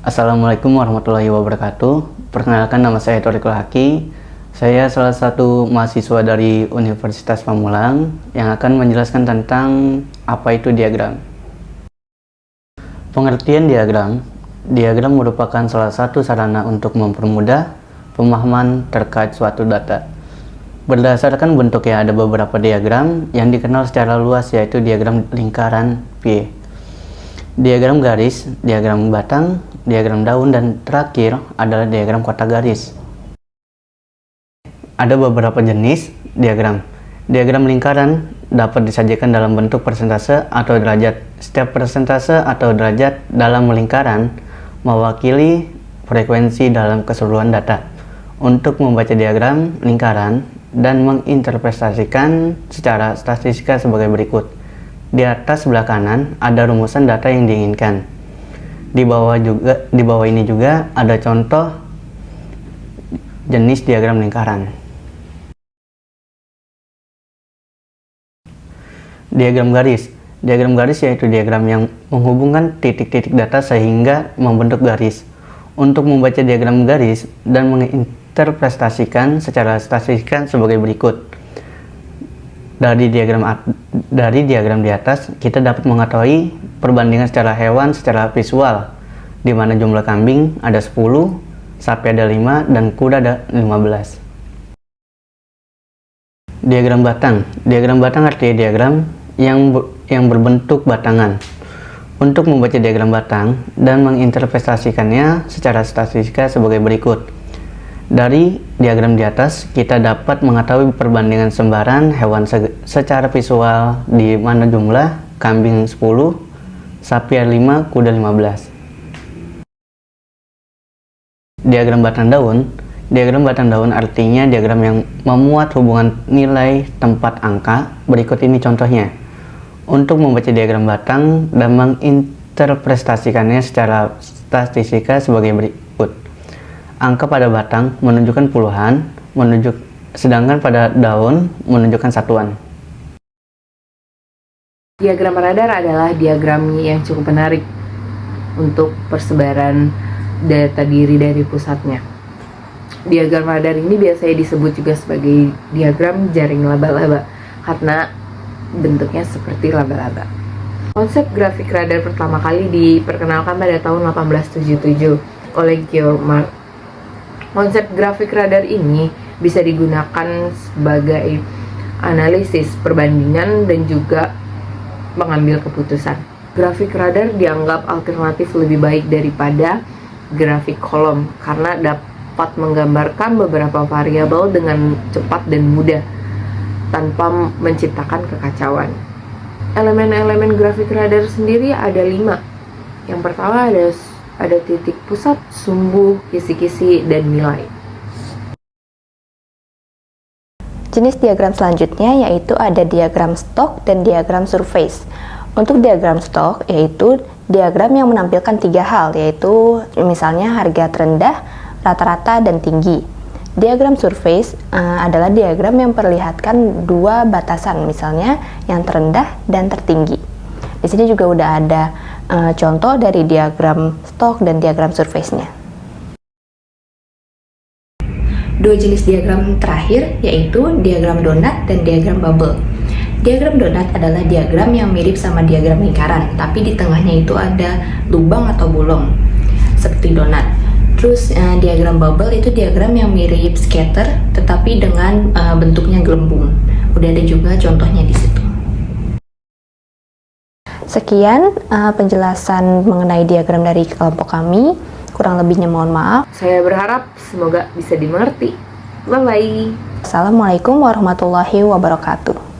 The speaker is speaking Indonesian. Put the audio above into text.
Assalamualaikum warahmatullahi wabarakatuh. Perkenalkan, nama saya Thorikul Haki. Saya salah satu mahasiswa dari Universitas Pamulang yang akan menjelaskan tentang apa itu diagram. Pengertian diagram. Diagram merupakan salah satu sarana untuk mempermudah pemahaman terkait suatu data. Berdasarkan bentuknya ada beberapa diagram yang dikenal secara luas, yaitu diagram lingkaran pie, diagram garis, diagram batang, diagram daun, dan terakhir adalah diagram kotak garis. Ada beberapa jenis diagram. Diagram lingkaran dapat disajikan dalam bentuk persentase atau derajat. Setiap persentase atau derajat dalam lingkaran mewakili frekuensi dalam keseluruhan data. Untuk membaca diagram lingkaran dan menginterpretasikan secara statistika sebagai berikut. Di atas sebelah kanan ada rumusan data yang diinginkan. Di bawah ini juga ada contoh jenis diagram lingkaran. Diagram garis. Diagram garis yaitu diagram yang menghubungkan titik-titik data sehingga membentuk garis. Untuk membaca diagram garis dan menginterpretasikan secara statistika sebagai berikut. Dari diagram di atas, kita dapat mengetahui perbandingan secara hewan secara visual, di mana jumlah kambing ada 10, sapi ada 5, dan kuda ada 15. Diagram batang. Diagram batang artinya diagram yang berbentuk batangan. Untuk membaca diagram batang dan menginterpretasikannya secara statistika sebagai berikut. Dari diagram di atas, kita dapat mengetahui perbandingan sembaran hewan secara visual, di mana jumlah kambing 10, sapi 5, kuda 15. Diagram batang daun. Diagram batang daun artinya diagram yang memuat hubungan nilai tempat angka. Berikut ini contohnya. Untuk membaca diagram batang dan menginterpretasikannya secara statistika sebagai berikut. Angka pada batang menunjukkan puluhan, sedangkan pada daun menunjukkan satuan. Diagram radar adalah diagram yang cukup menarik untuk persebaran data diri dari pusatnya. Diagram radar ini biasanya disebut juga sebagai diagram jaring laba-laba karena bentuknya seperti laba-laba. Konsep grafik radar pertama kali diperkenalkan pada tahun 1877 oleh Georg Mark. Konsep grafik radar ini bisa digunakan sebagai analisis perbandingan dan juga mengambil keputusan. Grafik radar dianggap alternatif lebih baik daripada grafik kolom karena dapat menggambarkan beberapa variabel dengan cepat dan mudah tanpa menciptakan kekacauan. Elemen-elemen grafik radar sendiri ada 5. Yang pertama ada titik pusat, sumbu, kisi-kisi, dan nilai. Jenis diagram selanjutnya yaitu ada diagram stok dan diagram surface. Untuk diagram stok yaitu diagram yang menampilkan 3 hal, yaitu misalnya harga terendah, rata-rata, dan tinggi. Diagram surface adalah diagram yang memperlihatkan 2 batasan, misalnya yang terendah dan tertinggi. Di sini juga udah ada contoh dari diagram stok dan diagram surface-nya. 2 jenis diagram terakhir yaitu diagram donat dan diagram bubble. Diagram donat adalah diagram yang mirip sama diagram lingkaran, tapi di tengahnya itu ada lubang atau bolong seperti donat. Terus diagram bubble itu diagram yang mirip scatter tetapi dengan bentuknya gelembung. Udah ada juga contohnya di situ. Sekian penjelasan mengenai diagram dari kelompok kami. Kurang lebihnya mohon maaf. Saya berharap semoga bisa dimengerti. Bye-bye. Assalamualaikum warahmatullahi wabarakatuh.